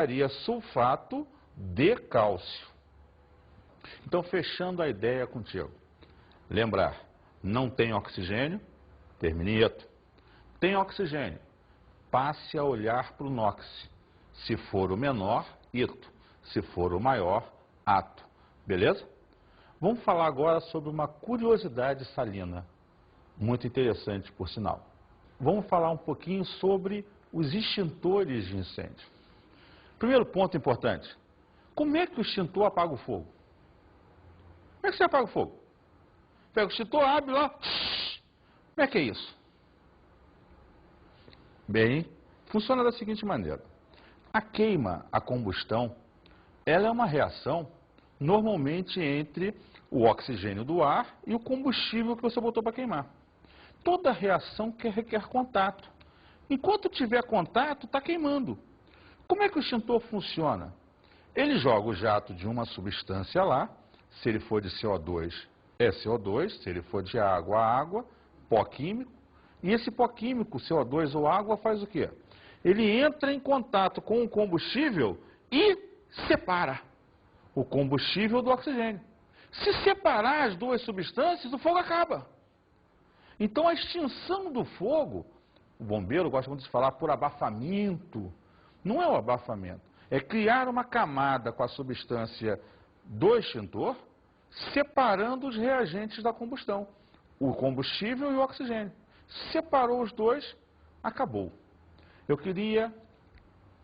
seria sulfato de cálcio. Então, fechando a ideia contigo. Lembrar, não tem oxigênio, termine em eto. Tem oxigênio, passe a olhar para o NOx. Se for o menor, ito. Se for o maior, ato. Beleza? Vamos falar agora sobre uma curiosidade salina, muito interessante por sinal. Vamos falar um pouquinho sobre os extintores de incêndio. Primeiro ponto importante, como é que o extintor apaga o fogo? Como é que você apaga o fogo? Pega o extintor, abre lá, como é que é isso? Bem, funciona da seguinte maneira. A queima, a combustão, ela é uma reação normalmente entre o oxigênio do ar e o combustível que você botou para queimar. Toda reação requer contato. Enquanto tiver contato, está queimando. Como é que o extintor funciona? Ele joga o jato de uma substância lá, se ele for de CO2, é CO2, se ele for de água, água, pó químico. E esse pó químico, CO2 ou água, faz o quê? Ele entra em contato com o combustível e separa o combustível do oxigênio. Se separar as duas substâncias, o fogo acaba. Então, a extinção do fogo, o bombeiro gosta muito de falar por abafamento. Não é o abafamento, é criar uma camada com a substância do extintor, separando os reagentes da combustão, o combustível e o oxigênio. Separou os dois, acabou. Eu queria,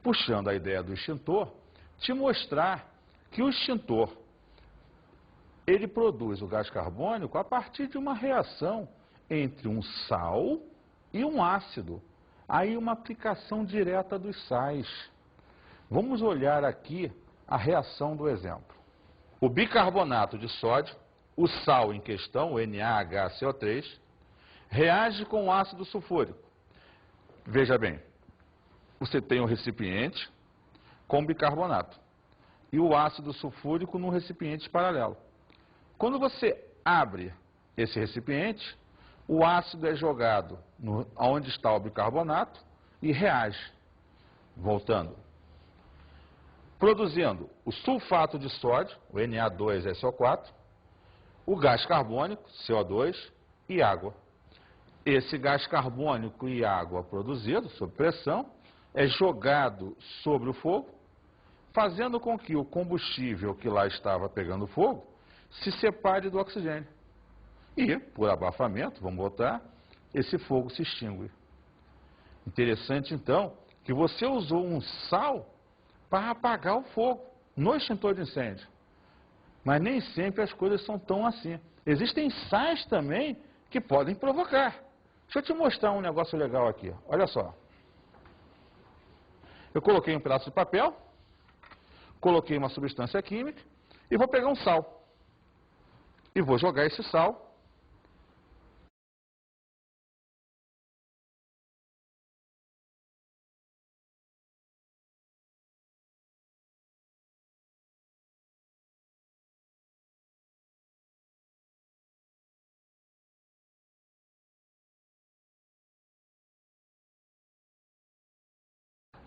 puxando a ideia do extintor, te mostrar que o extintor, ele produz o gás carbônico a partir de uma reação entre um sal e um ácido. Aí uma aplicação direta dos sais. Vamos olhar aqui a reação do exemplo. O bicarbonato de sódio, o sal em questão, o NaHCO3, reage com o ácido sulfúrico. Veja bem, você tem um recipiente com bicarbonato e o ácido sulfúrico num recipiente paralelo. Quando você abre esse recipiente, o ácido é jogado onde está o bicarbonato e reage, voltando, produzindo o sulfato de sódio, o Na2SO4, o gás carbônico, CO2 e água. Esse gás carbônico e água produzido sob pressão é jogado sobre o fogo, fazendo com que o combustível que lá estava pegando fogo se separe do oxigênio. E, por abafamento, vamos botar, esse fogo se extingue. Interessante, então, que você usou um sal para apagar o fogo no extintor de incêndio. Mas nem sempre as coisas são tão assim. Existem sais também que podem provocar. Deixa eu te mostrar um negócio legal aqui. Olha só. Eu coloquei um pedaço de papel, coloquei uma substância química e vou pegar um sal. E vou jogar esse sal .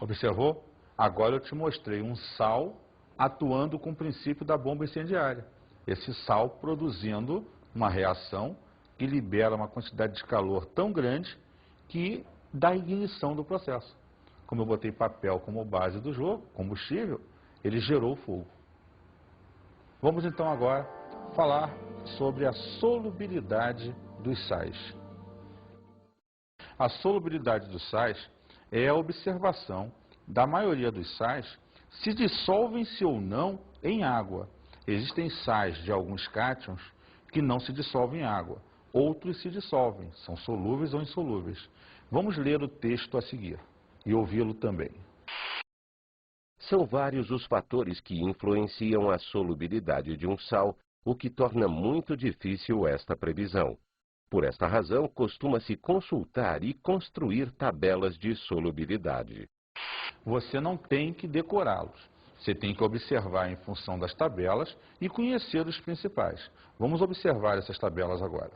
Observou? Agora eu te mostrei um sal atuando com o princípio da bomba incendiária. Esse sal produzindo uma reação que libera uma quantidade de calor tão grande que dá ignição do processo. Como eu botei papel como base do jogo, combustível, ele gerou fogo. Vamos então agora falar sobre a solubilidade dos sais. A solubilidade dos sais é a observação da maioria dos sais se dissolvem-se ou não em água. Existem sais de alguns cátions que não se dissolvem em água. Outros se dissolvem, são solúveis ou insolúveis. Vamos ler o texto a seguir e ouvi-lo também. São vários os fatores que influenciam a solubilidade de um sal, o que torna muito difícil esta previsão. Por esta razão, costuma-se consultar e construir tabelas de solubilidade. Você não tem que decorá-los. Você tem que observar em função das tabelas e conhecer os principais. Vamos observar essas tabelas agora.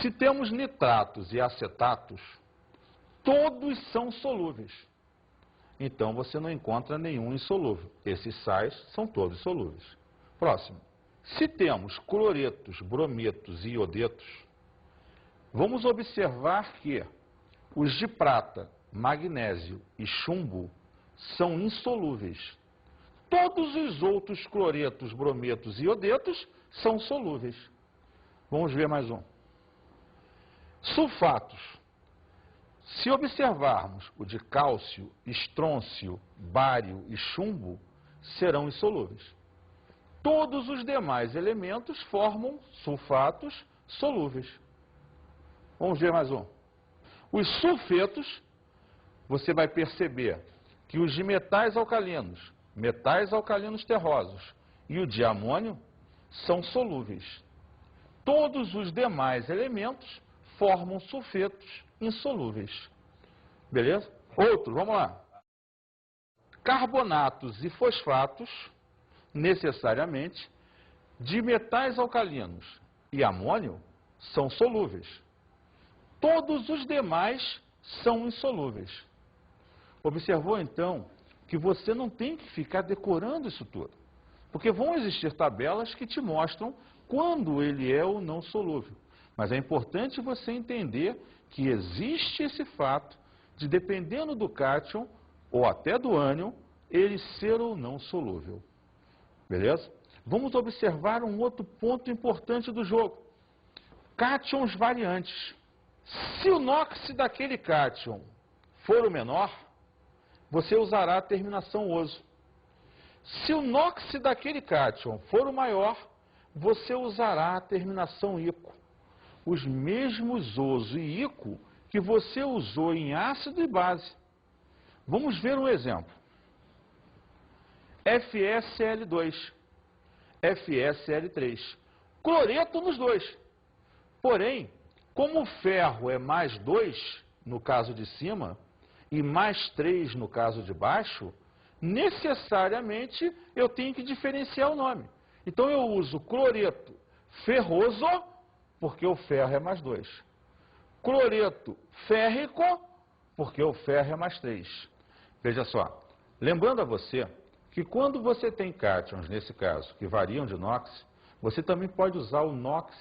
Se temos nitratos e acetatos, todos são solúveis. então você não encontra nenhum insolúvel. Esses sais são todos solúveis. Próximo. Se temos cloretos, brometos e iodetos, vamos observar que os de prata, magnésio e chumbo são insolúveis. Todos os outros cloretos, brometos e iodetos são solúveis. Vamos ver mais um. Sulfatos. Se observarmos o de cálcio, estrôncio, bário e chumbo, serão insolúveis. Todos os demais elementos formam sulfatos solúveis. Vamos ver mais um. Os sulfetos, você vai perceber que os de metais alcalinos terrosos e o de amônio são solúveis. Todos os demais elementos formam sulfetos insolúveis. Beleza? Outro, vamos lá. Carbonatos e fosfatos, necessariamente, de metais alcalinos e amônio, são solúveis. Todos os demais são insolúveis. Observou, então, que você não tem que ficar decorando isso tudo. Porque vão existir tabelas que te mostram quando ele é ou não solúvel. Mas é importante você entender que existe esse fato de, dependendo do cátion ou até do ânion, ele ser ou não solúvel. Beleza? Vamos observar um outro ponto importante do jogo. Cátions variantes. Se o NOx daquele cátion for o menor, você usará a terminação oso. Se o NOx daquele cátion for o maior, você usará a terminação ico. Os mesmos oso e ico que você usou em ácido e base. Vamos ver um exemplo. FeCl2, FeCl3. Cloreto nos dois. Porém, como o ferro é mais 2 no caso de cima e mais 3 no caso de baixo, necessariamente eu tenho que diferenciar o nome. Então eu uso cloreto ferroso, porque o ferro é mais 2. Cloreto férrico, porque o ferro é mais 3. Veja só, lembrando a você que quando você tem cátions, nesse caso, que variam de NOx, você também pode usar o NOx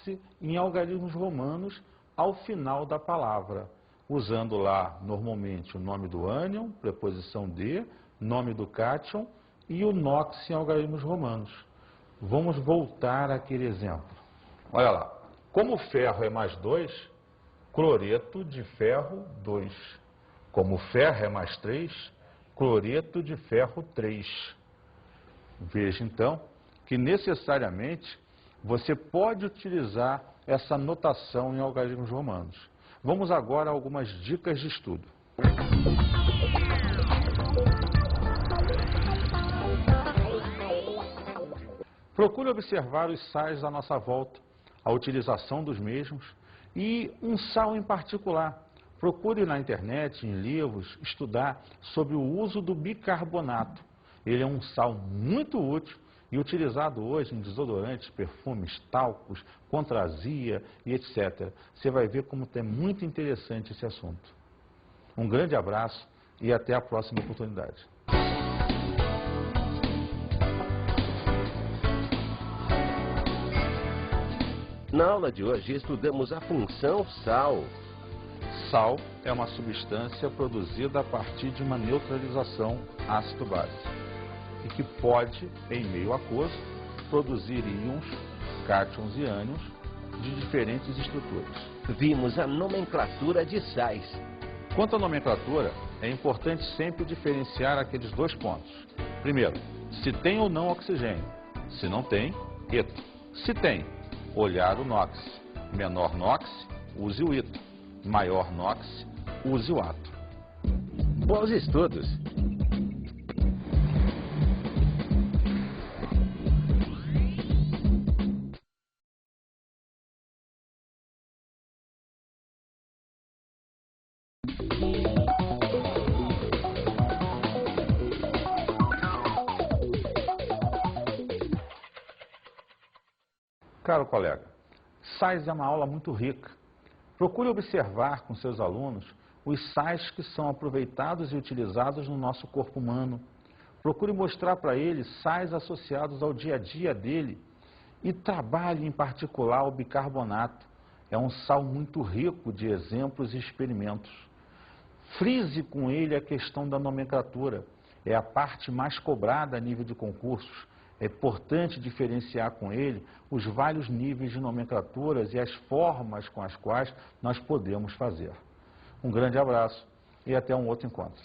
em algarismos romanos ao final da palavra, usando lá, normalmente, o nome do ânion, preposição de, nome do cátion e o NOx em algarismos romanos. Vamos voltar àquele exemplo. Olha lá. Como o ferro é mais 2, cloreto de ferro 2. Como o ferro é mais 3, cloreto de ferro 3. Veja, então, que necessariamente você pode utilizar essa notação em algarismos romanos. Vamos agora a algumas dicas de estudo. Procure observar os sais à nossa volta, a utilização dos mesmos e um sal em particular. Procure na internet, em livros, estudar sobre o uso do bicarbonato. Ele é um sal muito útil e utilizado hoje em desodorantes, perfumes, talcos, contra azia e etc. Você vai ver como é muito interessante esse assunto. Um grande abraço e até a próxima oportunidade. Na aula de hoje estudamos a função sal. Sal é uma substância produzida a partir de uma neutralização ácido-base e que pode, em meio aquoso, produzir íons, cátions e ânions de diferentes estruturas. Vimos a nomenclatura de sais. Quanto à nomenclatura, é importante sempre diferenciar aqueles dois pontos. Primeiro, se tem ou não oxigênio. Se não tem, eto. Se tem, olhar o NOx. Menor NOx, use o ito. Maior NOx, use o ato. Bons estudos! Caro colega, sais é uma aula muito rica. Procure observar com seus alunos os sais que são aproveitados e utilizados no nosso corpo humano. Procure mostrar para ele sais associados ao dia a dia dele e trabalhe em particular o bicarbonato. É um sal muito rico de exemplos e experimentos. Frise com ele a questão da nomenclatura. É a parte mais cobrada a nível de concursos. É importante diferenciar com ele os vários níveis de nomenclaturas e as formas com as quais nós podemos fazer. Um grande abraço e até um outro encontro.